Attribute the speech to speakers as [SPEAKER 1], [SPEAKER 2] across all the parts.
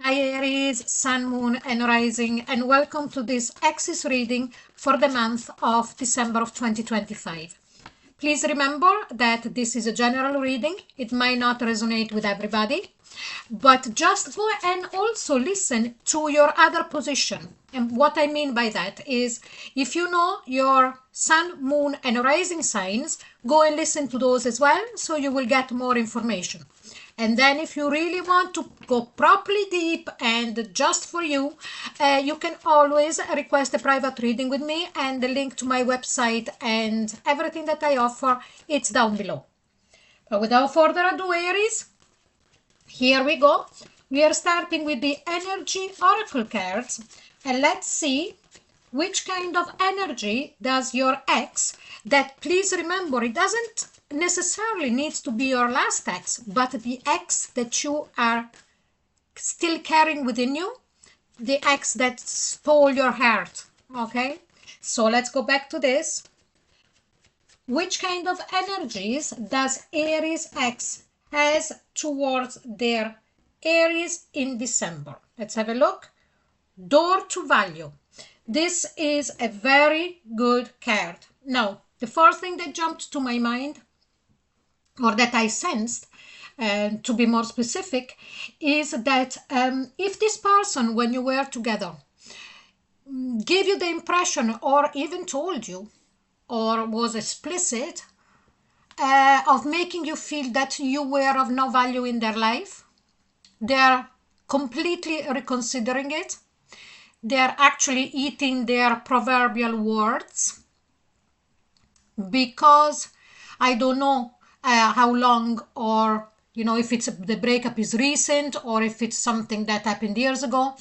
[SPEAKER 1] Hi Aries, Sun, Moon and Rising, and welcome to this Axis reading for the month of December of 2025. Please remember that this is a general reading. It might not resonate with everybody, but just go and also listen to your other position. And what I mean by that is if you know your Sun, Moon and Rising signs, go and listen to those as well so you will get more information. And then if you really want to go properly deep and just for you, you can always request a private reading with me, and the link to my website and everything that I offer, it's down below. But without further ado, Aries, here we go. We are starting with the energy oracle cards, and let's see which kind of energy does your ex, that please remember, it doesn't necessarily needs to be your last ex, but the ex that you are still carrying within you, the ex that stole your heart. Okay, so let's go back to this. Which kind of energies does Aries ex has towards their Aries in December? Let's have a look. Door to value. This is a very good card. Now, the first thing that jumped to my mind, or that I sensed, to be more specific, is that if this person, when you were together, gave you the impression or even told you or was explicit of making you feel that you were of no value in their life, they're completely reconsidering it. They're actually eating their proverbial words, because I don't know how long, or if it's the breakup is recent or if it's something that happened years ago,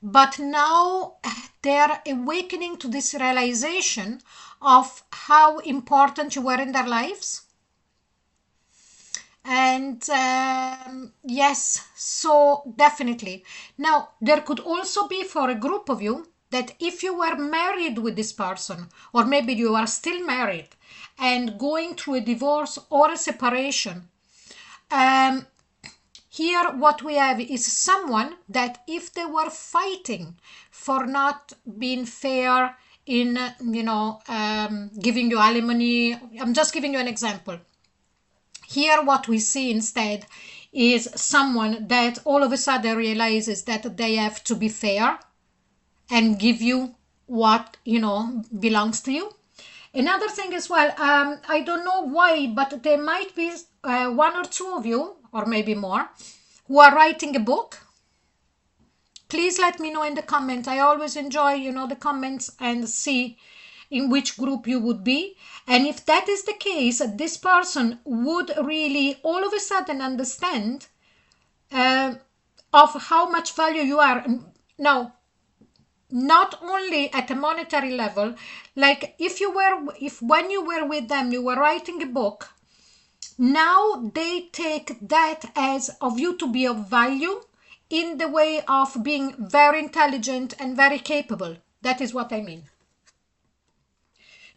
[SPEAKER 1] but now they're awakening to this realization of how important you were in their lives. And yes, so definitely. Now, there could also be for a group of you that if you were married with this person, or maybe you are still married and going through a divorce or a separation, here what we have is someone that if they were fighting for not being fair in, giving you alimony, I'm just giving you an example. Here what we see instead is someone that all of a sudden realizes that they have to be fair and give you what belongs to you. Another thing as well, I don't know why, but there might be one or two of you, or maybe more, who are writing a book. Please let me know in the comments. I always enjoy the comments and see in which group you would be. And if that is the case, this person would really all of a sudden understand of how much value you are. Now, not only at a monetary level, like if when you were with them, you were writing a book, now they take that as of you to be of value in the way of being very intelligent and very capable. That is what I mean.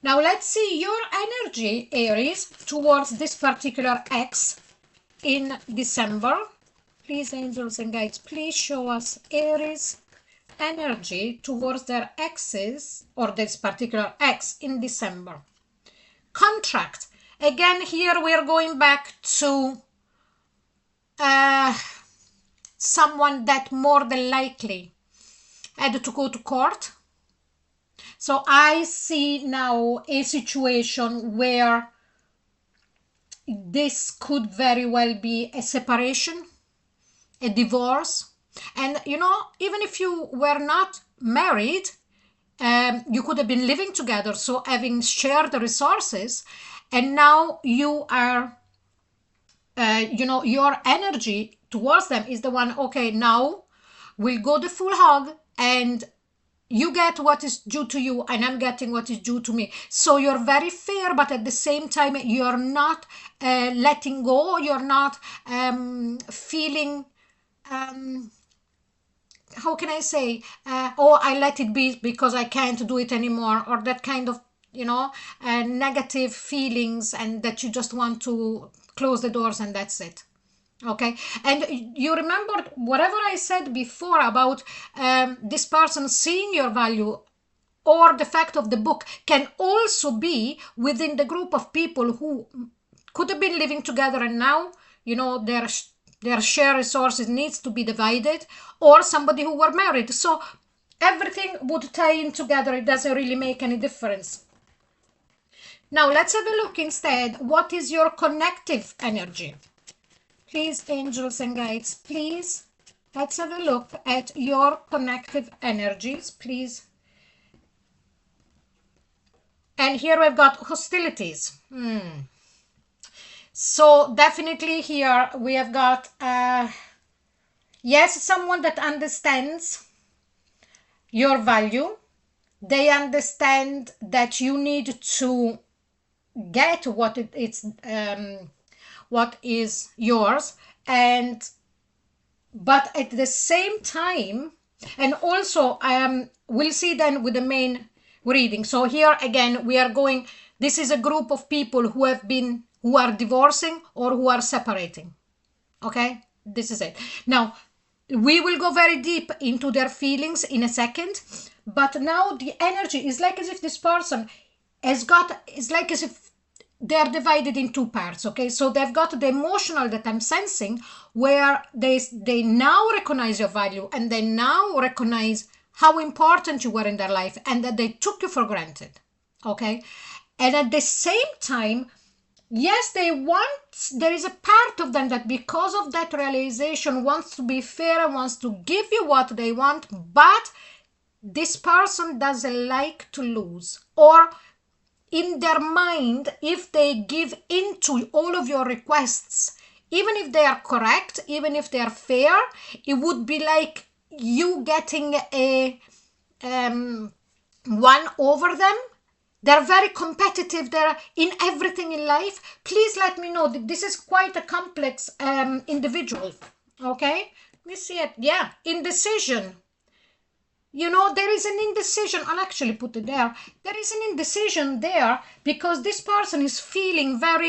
[SPEAKER 1] Now let's see your energy, Aries, towards this particular ex in December. Please, angels and guides, please show us Aries energy towards their exes, or this particular ex in December. Contract. Again, here we are going back to someone that more than likely had to go to court. So I see now a situation where this could very well be a separation, a divorce. And even if you were not married, you could have been living together, so having shared the resources, and now you are your energy towards them is the one, okay, now we'll go the full hog, and you get what is due to you and I'm getting what is due to me. So you're very fair, but at the same time you're not letting go, you're not feeling how can I say, oh, I let it be because I can't do it anymore, or that kind of negative feelings, and that you just want to close the doors and that's it. Okay, and you remember whatever I said before about this person seeing your value, or the fact of the book can also be within the group of people who could have been living together, and now their share resources needs to be divided, or somebody who were married. So everything would tie in together. It doesn't really make any difference. Now let's have a look instead. What is your connective energy? Please, angels and guides, please, let's have a look at your connective energies, please. And here we've got hostilities. So definitely here we have got, yes, someone that understands your value. They understand that you need to get what is yours, and but at the same time, and also we'll see then with the main reading. So here again we are going, this is a group of people who are divorcing or who are separating. Okay, this is it. Now we will go very deep into their feelings in a second, but now the energy is like as if this person is like as if they're divided in two parts. Okay, so they've got the emotional that I'm sensing, where they now recognize your value, and they now recognize how important you were in their life, and that they took you for granted. Okay, and at the same time, yes, there is a part of them that because of that realization wants to be fair and wants to give you what they want, but this person doesn't like to lose, or in their mind, if they give into all of your requests, even if they are correct, even if they are fair, it would be like you getting a one over them. They're very competitive. They're in everything in life. Please let me know. This is quite a complex individual. Okay, let me see it. Yeah, indecision. There is an indecision. I'll actually put it there. There is an indecision there because this person is feeling there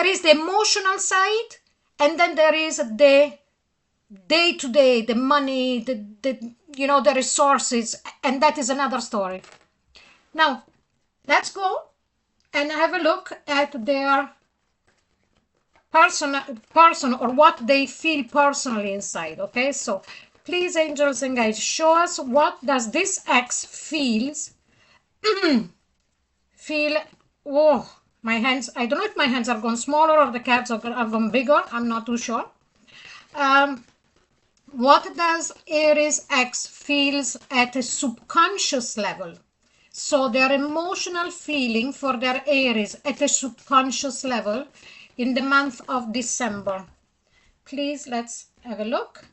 [SPEAKER 1] is the emotional side, and then there is the day-to-day, the money, the resources, and that is another story. Now, let's go and have a look at their person or what they feel personally inside. Okay, so please, angels and guides, show us what does this ex feel. Oh, my hands, I don't know if my hands are gone smaller or the cards are gone bigger. I'm not too sure. What does Aries X feels at a subconscious level? So their emotional feeling for their Aries at a subconscious level in the month of December. Please, let's have a look.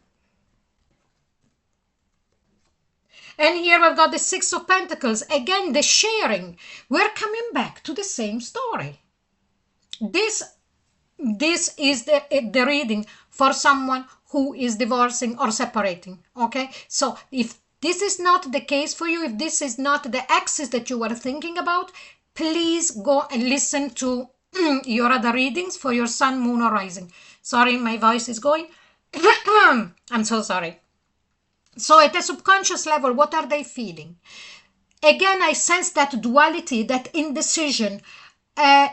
[SPEAKER 1] And here we've got the Six of Pentacles. Again, the sharing. We're coming back to the same story. This is the reading for someone who is divorcing or separating. Okay, so if this is not the case for you, if this is not the axis that you were thinking about, please go and listen to your other readings for your sun, moon, or rising. Sorry, my voice is going. I'm so sorry. So at a subconscious level, what are they feeling? Again, I sense that duality, that indecision,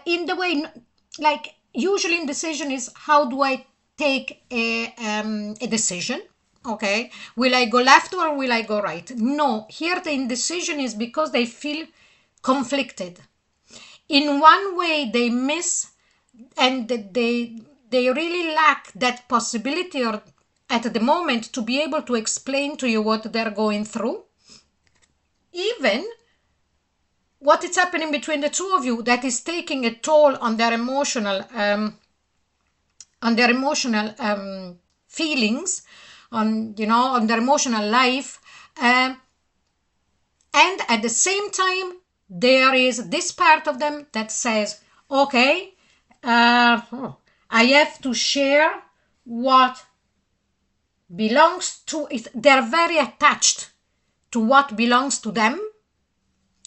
[SPEAKER 1] in the way, like usually indecision is, how do I take a decision? Okay, will I go left or will I go right? No, here the indecision is because they feel conflicted. In one way, they miss, and they really lack that possibility or at the moment to be able to explain to you what they're going through. Even what is happening between the two of you that is taking a toll on their emotional feelings, on their emotional life, and at the same time there is this part of them that says, okay, I have to share what belongs to it. They're very attached to what belongs to them.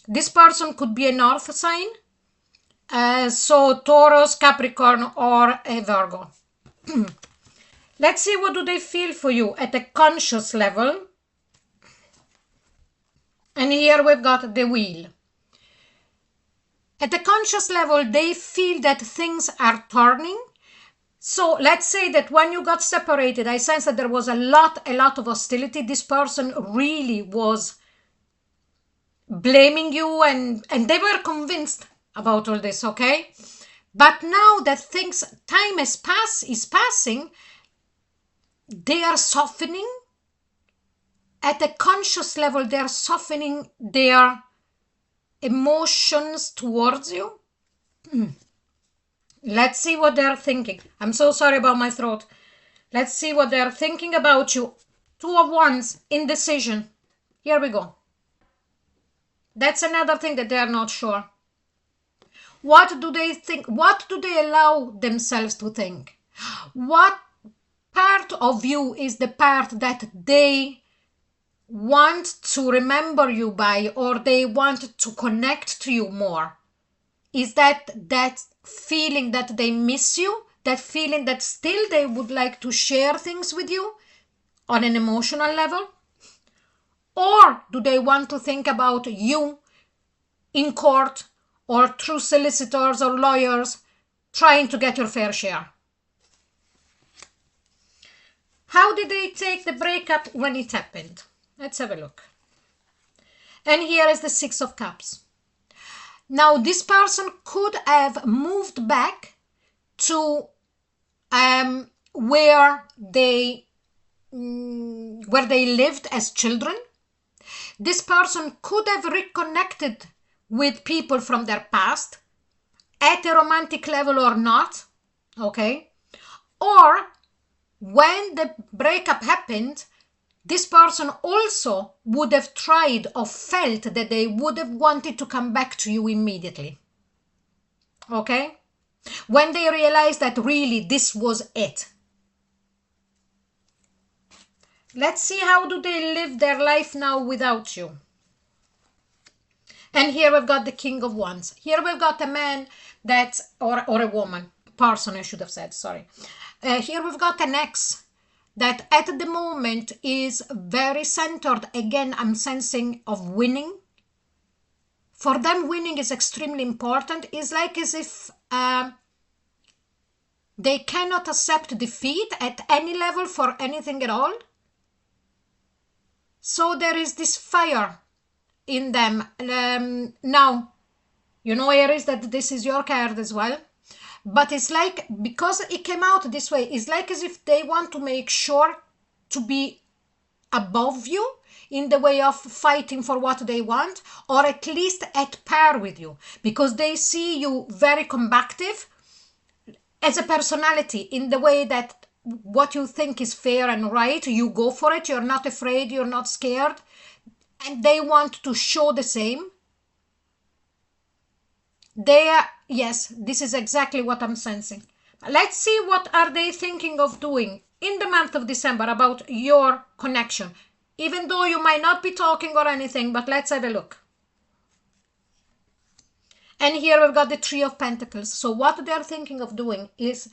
[SPEAKER 1] This person could be a North sign. So Taurus, Capricorn, or a Virgo. Let's see what do they feel for you at a conscious level. And here we've got the wheel. At a conscious level, they feel that things are turning. So let's say that when you got separated, I sense that there was a lot of hostility. This person really was blaming you, and they were convinced about all this, okay? But now that time is passing, they are softening. At a conscious level, they are softening their emotions towards you. Let's see what they're thinking. I'm so sorry about my throat. Let's see what they're thinking about you. 2 of Wands, indecision. Here we go. That's another thing that they are not sure. What do they think? What do they allow themselves to think? What part of you is the part that they want to remember you by, or they want to connect to you more? Is that feeling that they miss you? That feeling that still they would like to share things with you on an emotional level? Or do they want to think about you in court or through solicitors or lawyers trying to get your fair share? How did they take the breakup when it happened? Let's have a look. And here is the 6 of Cups. Now, this person could have moved back to where they lived as children. This person could have reconnected with people from their past at a romantic level or not, okay? Or when the breakup happened, this person also would have tried or felt that they would have wanted to come back to you immediately. Okay? When they realized that really this was it. Let's see how do they live their life now without you. And here we've got the King of Wands. Here we've got a man or a woman, person I should have said, sorry. Here we've got an ex that at the moment is very centered. Again, I'm sensing of winning. For them, winning is extremely important. It's like as if they cannot accept defeat at any level for anything at all. So there is this fire in them. Now, you know, Aries, that this is your card as well. But it's like, because it came out this way, it's like as if they want to make sure to be above you in the way of fighting for what they want, or at least at par with you, because they see you very combative as a personality, in the way that what you think is fair and right, you go for it, you're not afraid, you're not scared, and they want to show the same. Yes, this is exactly what I'm sensing. Let's see what are they thinking of doing in the month of December about your connection. Even though you might not be talking or anything, but let's have a look. And here we've got the 3 of Pentacles. So what they're thinking of doing is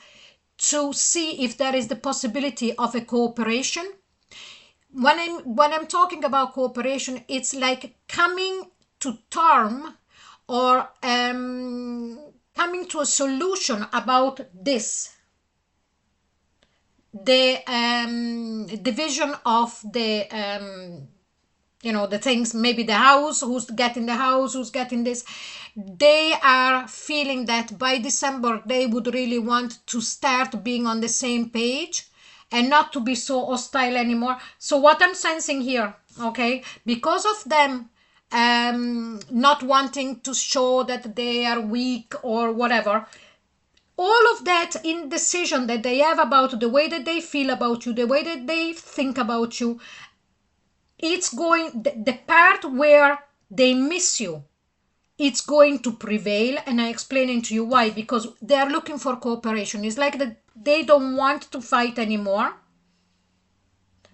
[SPEAKER 1] to see if there is the possibility of a cooperation. When I'm talking about cooperation, it's like coming to term or coming to a solution about this. The division of the, the things, maybe the house, who's getting the house, who's getting this. They are feeling that by December, they would really want to start being on the same page and not to be so hostile anymore. So what I'm sensing here, okay, because of them not wanting to show that they are weak or whatever, all of that indecision that they have about the way that they feel about you, the way that they think about you, it's going, the part where they miss you, it's going to prevail. And I explain to you why, because they are looking for cooperation. It's like that they don't want to fight anymore,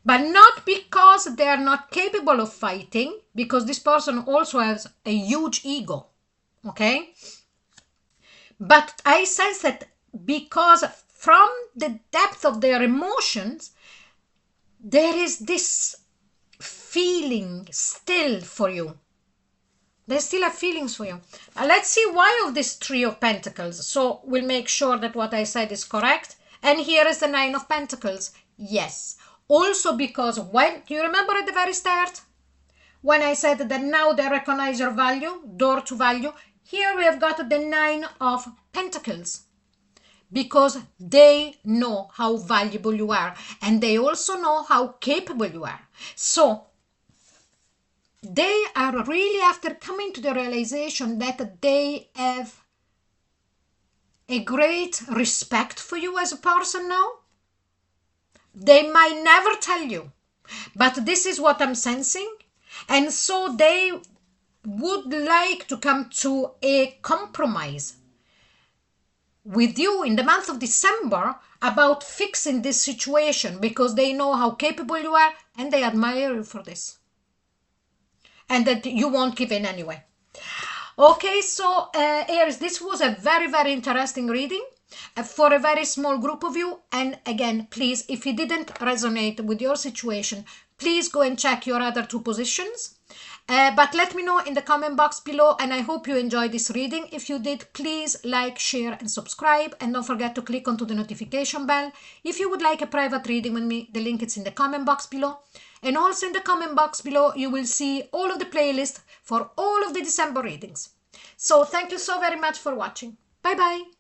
[SPEAKER 1] but not because they are not capable of fighting, because this person also has a huge ego, okay? But I sense that because from the depth of their emotions, there is this feeling still for you. They still have feelings for you. Let's see why of this Three of Pentacles. So we'll make sure that what I said is correct. And here is the Nine of Pentacles. Yes. Also because when, do you remember at the very start? When I said that now they recognize your value, door to value. Here we have got the Nine of Pentacles. Because they know how valuable you are. And they also know how capable you are. So they are really, after coming to the realization that they have a great respect for you as a person now. They might never tell you, but this is what I'm sensing. And so they would like to come to a compromise with you in the month of December about fixing this situation, because they know how capable you are and they admire you for this. And that you won't give in anyway. Okay, so Aries, this was a very, very interesting reading for a very small group of you. And again, please, if it didn't resonate with your situation, please go and check your other two positions. But let me know in the comment box below, and I hope you enjoyed this reading. If you did, please like, share and subscribe, and don't forget to click onto the notification bell. If you would like a private reading with me, the link is in the comment box below. And also in the comment box below, you will see all of the playlists for all of the December readings. So thank you so very much for watching. Bye bye.